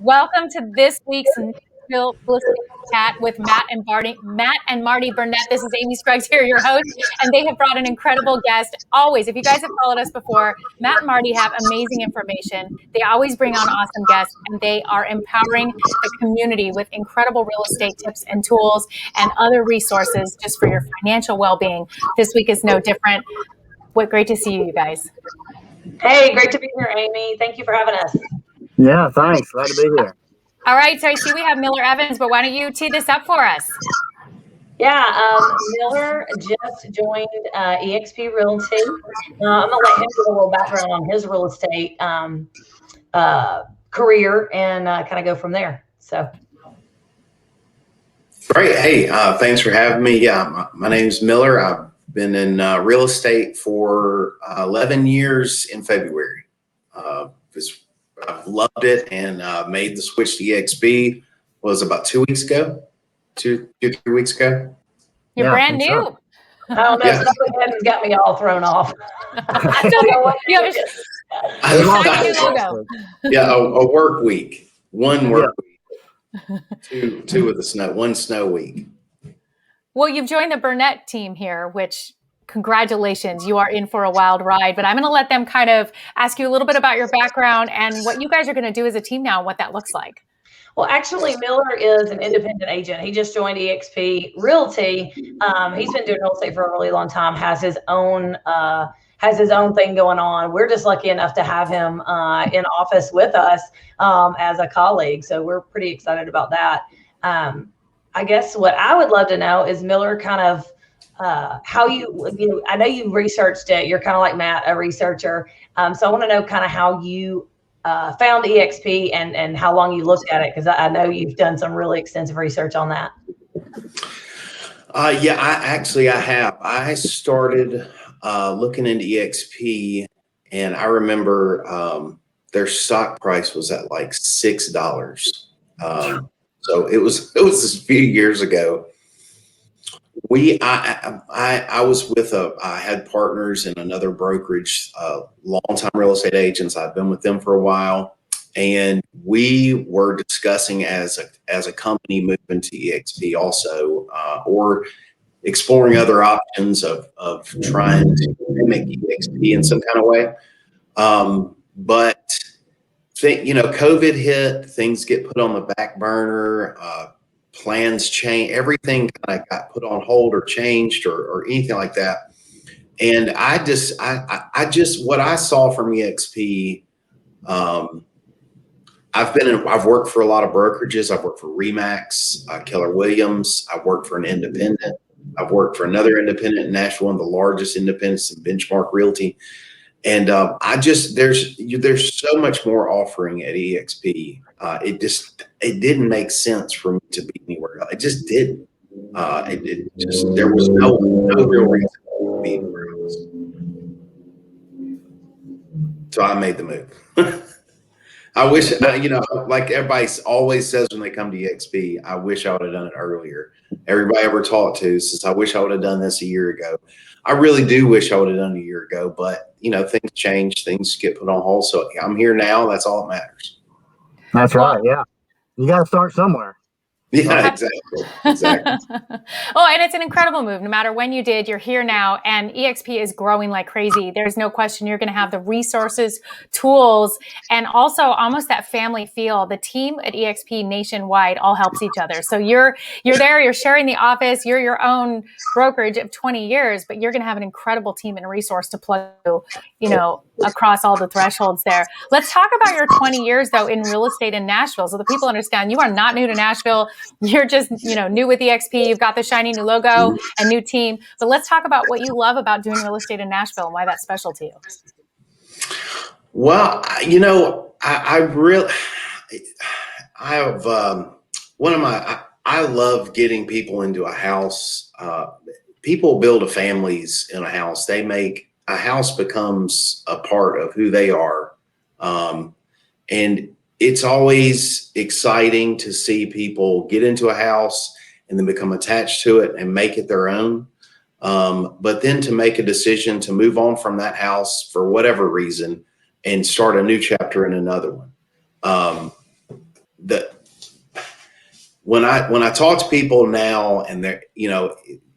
Welcome to this week's Nashville Real Estate Chat with Matt and Marty Burnett. This is Amy Scruggs here, your host, and they have brought an incredible guest. Always, if you guys have followed us before, Matt and Marty have amazing information. They always bring on awesome guests, and they are empowering the community with incredible real estate tips and tools and other resources just for your financial well-being. This week is no different. Great to see you guys. Hey, great to be here, Amy. Thank you for having us. Yeah, thanks. Glad to be here. All right, so I see we have Miller Evans, but why don't you tee this up for us? Yeah, Miller just joined EXP Realty. I'm going to let him give a little background on his real estate career and kind of go from there. So. Great. Hey, thanks for having me. Yeah, my name's Miller. I've been in real estate for 11 years in February. I've loved it and made the switch to EXP was about 2 weeks ago, 3 weeks ago. You're brand new. Sure. I don't know. Yeah. Something has got me all thrown off. I don't know what you have. Yeah, a work week, one work week, two with the snow, one snow week. Well, you've joined the Burnett team here, which congratulations, you are in for a wild ride, but I'm going to let them kind of ask you a little bit about your background and what you guys are going to do as a team now and what that looks like. Well, actually, Miller is an independent agent. He just joined EXP Realty. He's been doing real estate for a really long time, has his own thing going on. We're just lucky enough to have him in office with us as a colleague. So we're pretty excited about that. I guess what I would love to know is, Miller, kind of how you I know you researched it. You're kind of like Matt, a researcher. So I want to know kind of how you found EXP and how long you looked at it, because I know you've done some really extensive research on that. Yeah, I have. I started looking into EXP, and I remember their stock price was at like $6. So it was a few years ago. I was with I had partners in another brokerage, longtime real estate agents. I've been with them for a while, and we were discussing as a company moving to EXP also, or exploring other options of trying to make EXP in some kind of way. But COVID hit, things get put on the back burner. Plans change, everything kind of got put on hold or changed or anything like that. And I just what I saw from EXP, I've worked for a lot of brokerages. I've worked for Remax, Keller Williams. I've worked for an independent. I've worked for another independent in Nashville, one of the largest independents in Benchmark Realty. And there's so much more offering at EXP. It didn't make sense for me to be anywhere else. It just didn't. There was no real reason to be anywhere else. So I made the move. I wish, like everybody always says when they come to EXP, I wish I would have done it earlier. Everybody I ever talked to says, I wish I would have done this a year ago. I really do wish I would have done it a year ago, but things change, things get put on hold. So I'm here now. That's all that matters. That's right. Yeah. You got to start somewhere. Yeah, exactly. Oh, and it's an incredible move. No matter when you did, you're here now, and EXP is growing like crazy. There's no question you're going to have the resources, tools, and also almost that family feel. The team at EXP nationwide all helps each other. So you're there, you're sharing the office, you're your own brokerage of 20 years, but you're going to have an incredible team and resource to plug, across all the thresholds there. Let's talk about your 20 years though in real estate in Nashville, so the people understand you are not new to Nashville. You're just, new with EXP. You've got the shiny new logo and new team. But let's talk about what you love about doing real estate in Nashville and why that's special to you. Well, I love getting people into a house. People build families in a house. A house becomes a part of who they are. And it's always exciting to see people get into a house and then become attached to it and make it their own. But then to make a decision to move on from that house for whatever reason and start a new chapter in another one. when I talk to people now, and they're,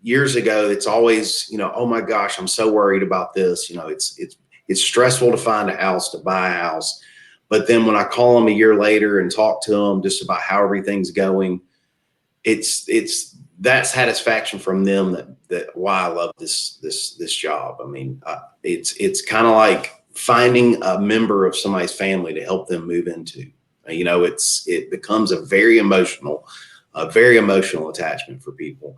years ago, it's always, oh my gosh, I'm so worried about this. It's stressful to find a house, to buy a house. But then when I call them a year later and talk to them just about how everything's going, it's that satisfaction from them that why I love this job. I mean, it's kind of like finding a member of somebody's family to help them move into. It becomes a very emotional attachment for people.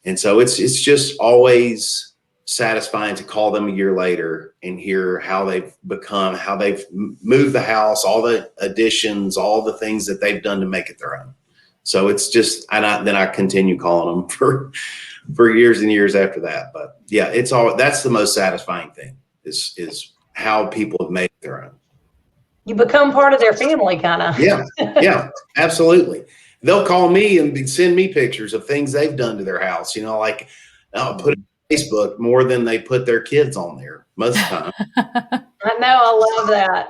And so it's just always satisfying to call them a year later and hear how they've become, how they've moved the house, all the additions, all the things that they've done to make it their own. So it's just, then I continue calling them for years and years after that. But yeah, that's the most satisfying thing is how people have made it their own. You become part of their family, kind of. Yeah, absolutely. They'll call me and send me pictures of things they've done to their house. Like I'll put it on Facebook more than they put their kids on there most of the time. I know. I love that.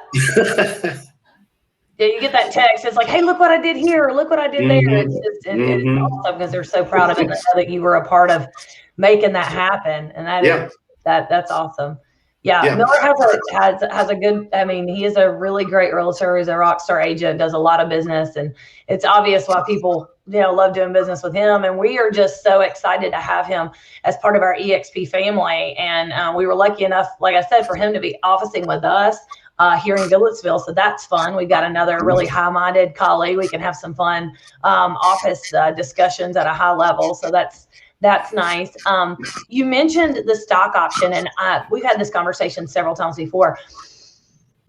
Yeah, you get that text. It's like, hey, look what I did here. Look what I did there. It's awesome because they're so proud of it. They know that you were a part of making that happen. And that's awesome. Yeah. Miller has a good, I mean, he is a really great realtor. He's a Rockstar agent, does a lot of business, and it's obvious why people, love doing business with him. And we are just so excited to have him as part of our EXP family. And we were lucky enough, like I said, for him to be officing with us here in Goodlettsville. So that's fun. We've got another really high-minded colleague. We can have some fun office discussions at a high level. So that's nice. You mentioned the stock option, and we've had this conversation several times before.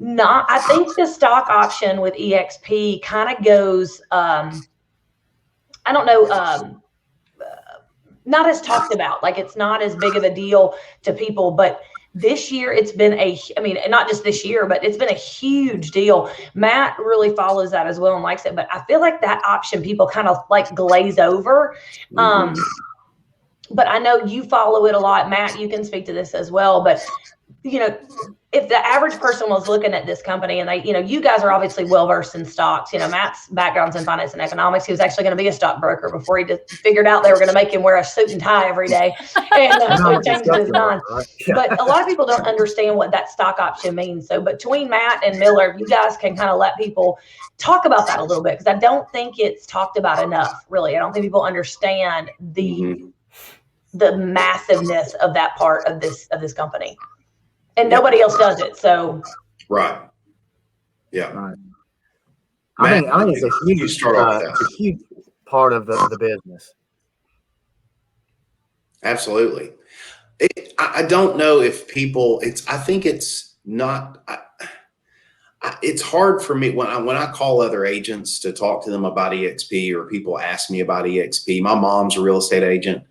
I think the stock option with EXP kind of goes, I don't know, not as talked about. Like it's not as big of a deal to people, but this year it's been not just this year, but it's been a huge deal. Matt really follows that as well and likes it, but I feel like that option people kind of like glaze over. But I know you follow it a lot. Matt, you can speak to this as well. But, if the average person was looking at this company and they, you guys are obviously well-versed in stocks. Matt's background's in finance and economics. He was actually going to be a stockbroker before he just figured out they were going to make him wear a suit and tie every day. And so he changed his mind. But a lot of people don't understand what that stock option means. So between Matt and Miller, you guys can kind of let people talk about that a little bit, because I don't think it's talked about enough, really. I don't think people understand the massiveness of that part of this company, and nobody else does it. So right, yeah. Right. I think it's a huge part of the business. Absolutely. I don't know if people. I think it's not. It's hard for me when I call other agents to talk to them about EXP, or people ask me about EXP. My mom's a real estate agent.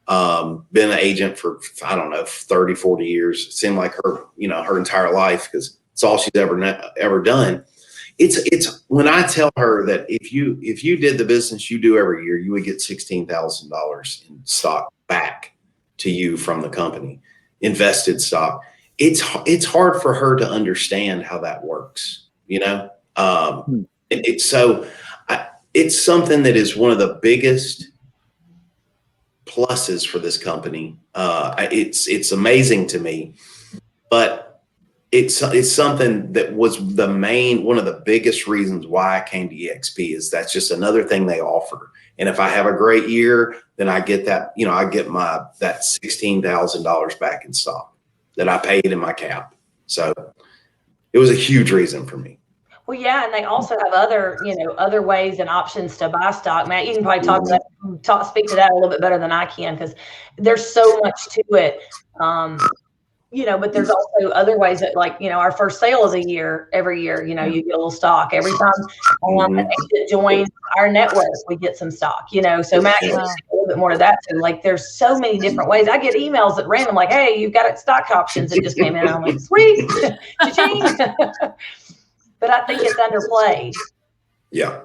Been an agent for, I don't know, 30, 40 years. It seemed like her, her entire life, because it's all she's ever done. It's when I tell her that if you did the business you do every year, you would get $16,000 in stock back to you from the company, invested stock. It's hard for her to understand how that works, It's something that is one of the biggest pluses for this company. It's amazing to me, but it's something that was one of the biggest reasons why I came to EXP. Is that's just another thing they offer. And if I have a great year, then I get that, I get that $16,000 back in stock that I paid in my cap. So it was a huge reason for me. Well, yeah, and they also have other ways and options to buy stock. Matt, you can probably speak to that a little bit better than I can, because there's so much to it. But there's also other ways that, like, our first sale is every year, you get a little stock. Every time an agent joins our network, we get some stock, so Matt can speak a little bit more to that too. Like, there's so many different ways. I get emails at random, like, hey, you've got stock options that just came in. I'm like, sweet, cha-ching. But I think it's underplayed. Yeah.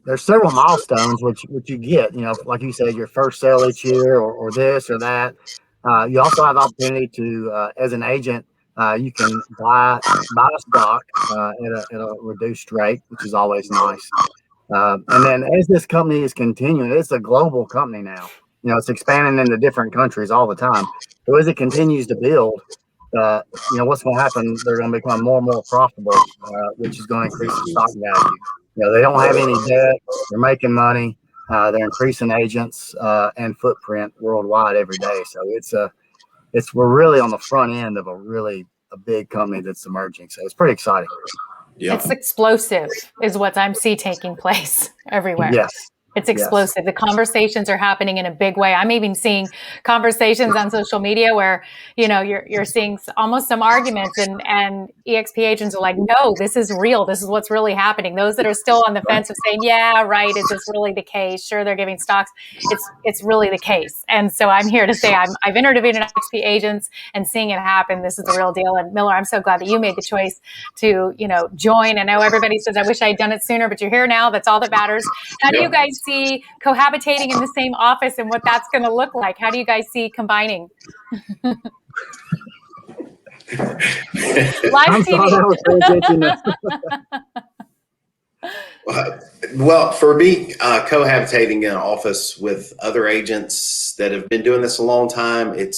There's several milestones which you get, like you said, your first sale each year, or this or that. You also have the opportunity to, as an agent, you can buy stock at a reduced rate, which is always nice. And then as this company is continuing, it's a global company now. You know, it's expanding into different countries all the time. So as it continues to build, you know, what's going to happen? They're going to become more and more profitable, which is going to increase the stock value. You know, they don't have any debt. They're making money. They're increasing agents and footprint worldwide every day. So we're really on the front end of a big company that's emerging. So it's pretty exciting. Yeah. It's explosive is what I'm seeing taking place everywhere. Yes. It's explosive. Yes. The conversations are happening in a big way. I'm even seeing conversations on social media where, you know, you're seeing almost some arguments and EXP agents are like, no, this is real. This is what's really happening. Those that are still on the fence of saying, yeah, right. Is this really the case? Sure, they're giving stocks. It's really the case. And so I'm here to say I've interviewed EXP agents and seeing it happen. This is the real deal. And Miller, I'm so glad that you made the choice to, you know, join. I know everybody says, I wish I had done it sooner, but you're here now. That's all that matters. How do you guys see cohabitating in the same office and what that's going to look like? How do you guys see combining? Live TV. Well, for me, cohabitating in an office with other agents that have been doing this a long time, it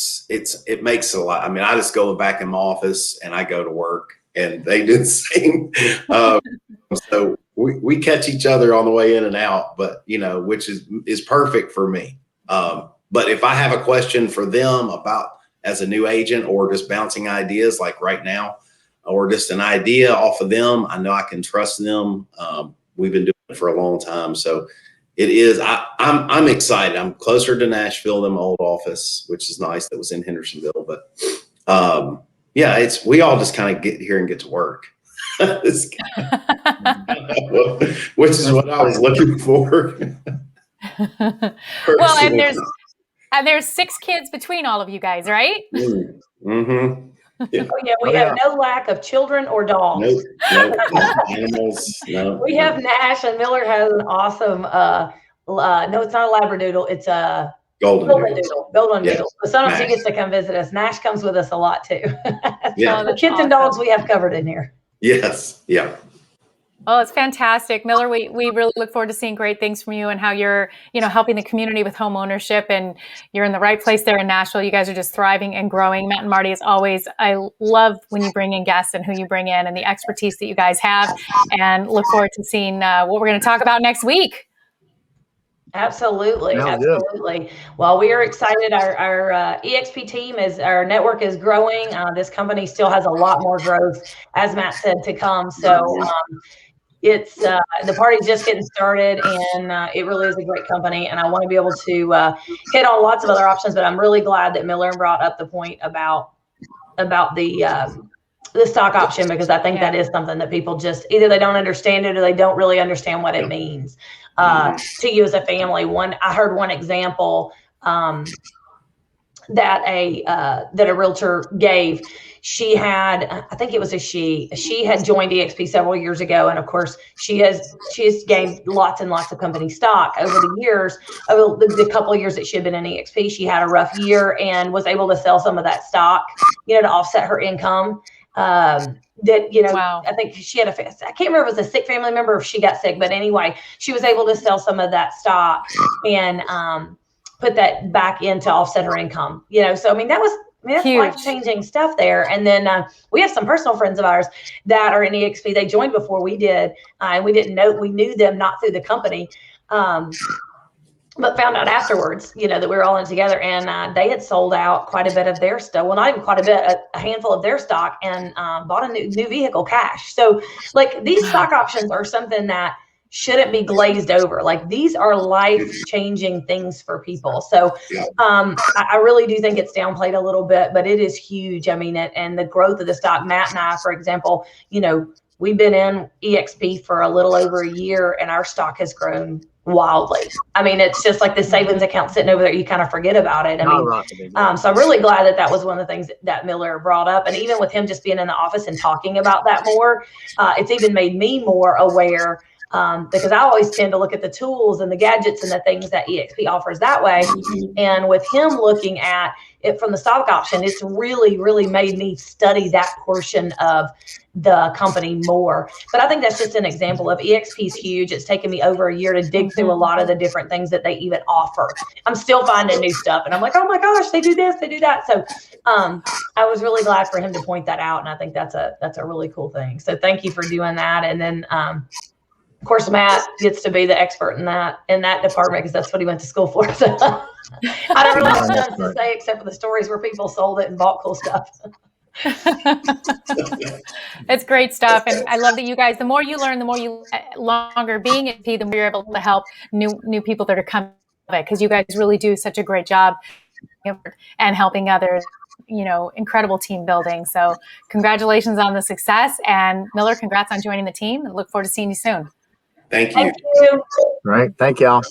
makes a lot. I mean, I just go back in my office and I go to work and they do the same. So we catch each other on the way in and out, but you know, which is perfect for me. But if I have a question for them about as a new agent or just bouncing ideas like right now, or just an idea off of them, I know I can trust them. We've been doing it for a long time. So it is, I'm excited. I'm closer to Nashville than my old office, which is nice. That was in Hendersonville, but yeah, we all just kind of get here and get to work. Which is what I was looking for. Well, and there's 6 kids between all of you guys, right? Mm-hmm. Yeah. Oh yeah, we have no lack of children or dogs. Nope. Animals. No. We have Nash, and Miller has an awesome. No, it's not a Labradoodle. It's a Golden Doodle. So sometimes he gets to come visit us. Nash comes with us a lot too. Yeah. The kids and dogs we have covered in here. Yes. Yeah. Oh, it's fantastic. Miller, we really look forward to seeing great things from you and how you're, you know, helping the community with home ownership, and you're in the right place there in Nashville. You guys are just thriving and growing. Matt and Marty, as always, I love when you bring in guests and who you bring in and the expertise that you guys have, and look forward to seeing what we're going to talk about next week. Absolutely. Well, we are excited. Our EXP team our network is growing. This company still has a lot more growth, as Matt said, to come. So it's the party's just getting started, and it really is a great company. And I want to be able to hit on lots of other options, but I'm really glad that Miller brought up the point about the stock option, because I think that is something that people just either they don't understand it or they don't really understand what it means to you as a family. I heard one example that a realtor gave. She had, I think it was she had joined EXP several years ago. And of course she has gained lots and lots of company stock over the years. Over the couple of years that she had been in EXP, she had a rough year and was able to sell some of that stock, you know, to offset her income. Wow. I think she had I can't remember if it was a sick family member or if she got sick, but anyway, she was able to sell some of that stock and put that back in to offset her income, you know. So I mean, that's life-changing stuff there. And then we have some personal friends of ours that are in EXP. They joined before we did, and we didn't know. We knew them not through the company, but found out afterwards, you know, that we were all in together, and they had sold out quite a bit of their stuff. Well, not even quite a bit, a handful of their stock, and bought a new vehicle cash. So like these stock options are something that shouldn't be glazed over. Like these are life-changing things for people. So I really do think it's downplayed a little bit, but it is huge. I mean, and the growth of the stock, Matt and I, for example, you know, we've been in EXP for a little over a year and our stock has grown wildly. I mean, it's just like the savings account sitting over there. You kind of forget about it. I mean, so I'm really glad that was one of the things that Miller brought up. And even with him just being in the office and talking about that more, it's even made me more aware because I always tend to look at the tools and the gadgets and the things that EXP offers that way. And with him looking at it from the stock option, it's really, really made me study that portion of the company more. But I think that's just an example of EXP is huge. It's taken me over a year to dig through a lot of the different things that they even offer. I'm still finding new stuff, and I'm like, oh my gosh, they do this, they do that. So I was really glad for him to point that out, and I think that's a really cool thing. So thank you for doing that. And then of course, Matt gets to be the expert in that department because that's what he went to school for. So I don't really have much to say except for the stories where people sold it and bought cool stuff. It's great stuff, and I love that you guys. The more you learn, the more you longer being at P, the more you're able to help new people that are coming of it, because you guys really do such a great job and helping others. Incredible team building. So congratulations on the success, and Miller, congrats on joining the team. I look forward to seeing you soon. Thank you. Thank you. Right. Thank y'all.